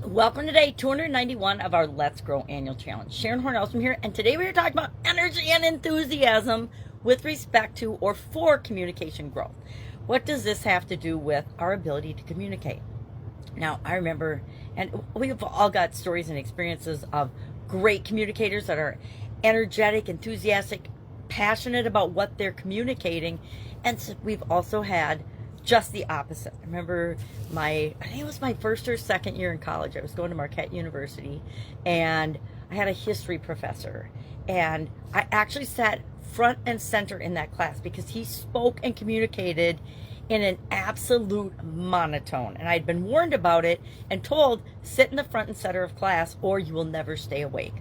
Welcome to day 291 of our Let's Grow annual challenge. Sharon Horne-Ellstrom here, and today we are talking about energy and enthusiasm with respect to or for communication growth. What does this have to do with our ability to communicate? Now, I remember, and we've all got stories and experiences of great communicators that are energetic, enthusiastic, passionate about what they're communicating, and so we've also had just the opposite. I remember I think it was my first or second year in college. I was going to Marquette University, and I had a history professor, and I actually sat front and center in that class because he spoke and communicated in an absolute monotone, and I'd been warned about it and told, sit in the front and center of class or you will never stay awake.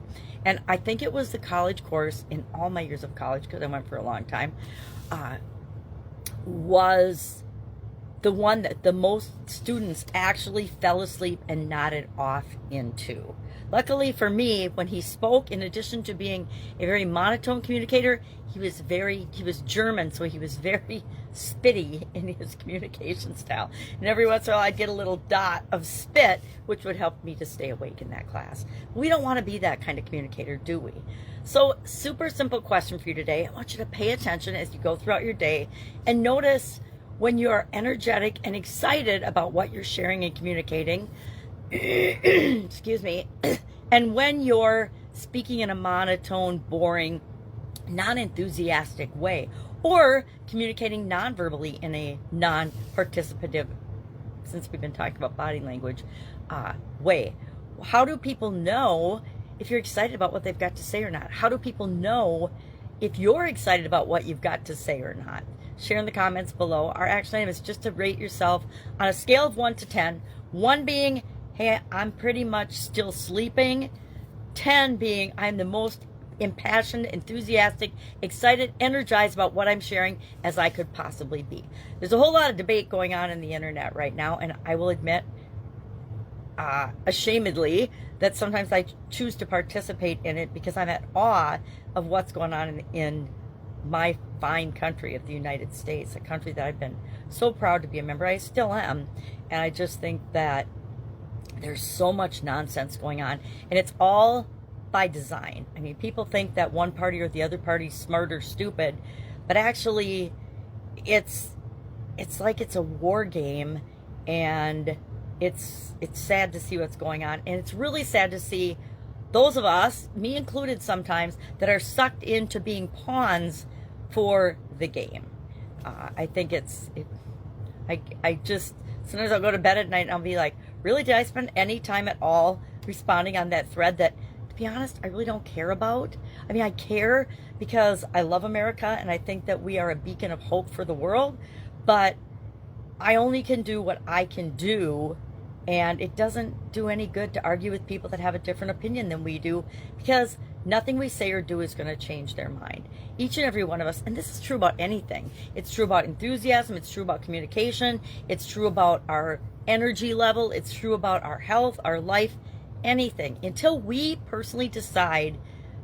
And I think it was the college course in all my years of college, because I went for a long time, was the one that the most students actually fell asleep and nodded off into. Luckily for me, when he spoke, in addition to being a very monotone communicator, he was German, so he was very spitty in his communication style. And every once in a while I'd get a little dot of spit, which would help me to stay awake in that class. We don't want to be that kind of communicator, do we? So, super simple question for you today. I want you to pay attention as you go throughout your day and notice when you're energetic and excited about what you're sharing and communicating, excuse me, and when you're speaking in a monotone, boring, non-enthusiastic way, or communicating non-verbally in a non-participative, since we've been talking about body language, way. How do people know if you're excited about what they've got to say or not? How do people know if you're excited about what you've got to say or not? Share in the comments below. Our action item is just to rate yourself on a scale of 1 to 10. 1 being, hey, I'm pretty much still sleeping. 10 being, I'm the most impassioned, enthusiastic, excited, energized about what I'm sharing as I could possibly be. There's a whole lot of debate going on in the internet right now, and I will admit, ashamedly, that sometimes I choose to participate in it because I'm at awe of what's going on in my fine country of the United States, a country that I've been so proud to be a member. I still am, and I just think that there's so much nonsense going on, and it's all by design. I mean, people think that one party or the other party's smart or stupid, but actually it's like it's a war game, and it's sad to see what's going on, and it's really sad to see those of us, me included sometimes, that are sucked into being pawns for the game. I think I just, sometimes I'll go to bed at night and I'll be like, really, did I spend any time at all responding on that thread that, to be honest, I really don't care about? I mean, I care because I love America and I think that we are a beacon of hope for the world, but I only can do what I can do, and it doesn't do any good to argue with people that have a different opinion than we do, because nothing we say or do is going to change their mind. Each and every one of us, and this is true about anything. It's true about enthusiasm. It's true about communication. It's true about our energy level. It's true about our health, our life, anything. Until we personally decide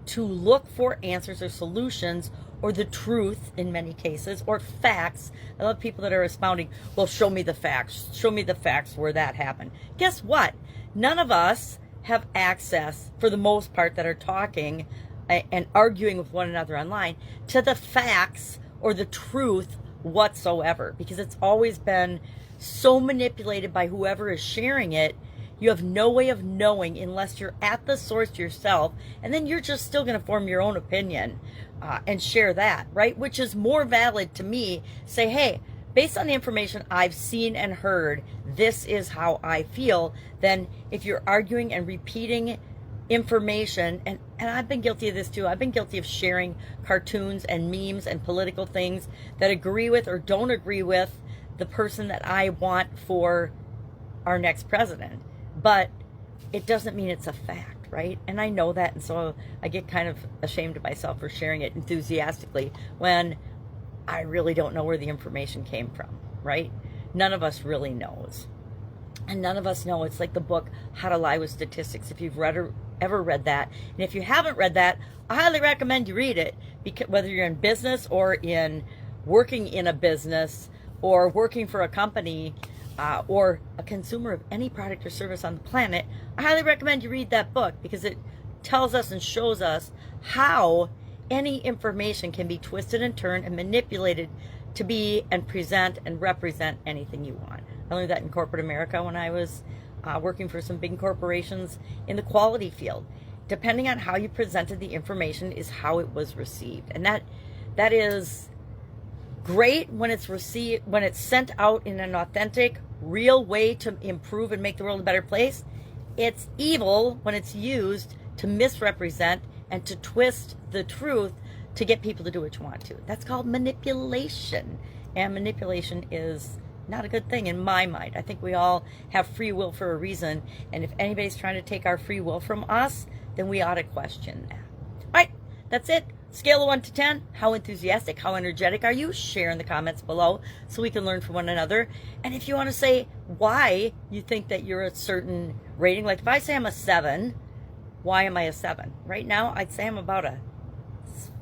to look for answers or solutions, or the truth in many cases, or facts. I love people that are expounding, well, show me the facts. Show me the facts where that happened. Guess what? None of us have access, for the most part, that are talking and arguing with one another online, to the facts or the truth whatsoever, because it's always been so manipulated by whoever is sharing it. You have no way of knowing unless you're at the source yourself, and then you're just still going to form your own opinion and share that, right? Which is more valid to me. Say, hey, based on the information I've seen and heard, this is how I feel, than if you're arguing and repeating information. And I've been guilty of this too. I've been guilty of sharing cartoons and memes and political things that agree with or don't agree with the person that I want for our next president. But it doesn't mean it's a fact, right? And I know that, and so I get kind of ashamed of myself for sharing it enthusiastically when I really don't know where the information came from, right? None of us really knows. And none of us know. It's like the book, How to Lie with Statistics, if you've ever read that. And if you haven't read that, I highly recommend you read it, because whether you're in business or in working in a business or working for a company, or a consumer of any product or service on the planet, I highly recommend you read that book, because it tells us and shows us how any information can be twisted and turned and manipulated to be and present and represent anything you want. I learned that in corporate America when I was working for some big corporations in the quality field. Depending on how you presented the information is how it was received. And that is great when it's received, when it's sent out in an authentic, real way to improve and make the world a better place. It's evil when it's used to misrepresent and to twist the truth to get people to do what you want to. That's called manipulation. And manipulation is not a good thing in my mind. I think we all have free will for a reason. And if anybody's trying to take our free will from us, then we ought to question that. All right, that's it. Scale of 1 to 10. How enthusiastic, how energetic are you? Share in the comments below so we can learn from one another. And if you want to say why you think that you're a certain rating, like if I say I'm a 7, why am I a 7? Right now, I'd say I'm about a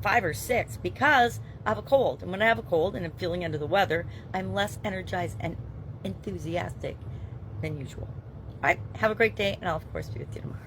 5 or 6 because I have a cold. And when I have a cold and I'm feeling under the weather, I'm less energized and enthusiastic than usual. All right, have a great day, and I'll, of course, be with you tomorrow.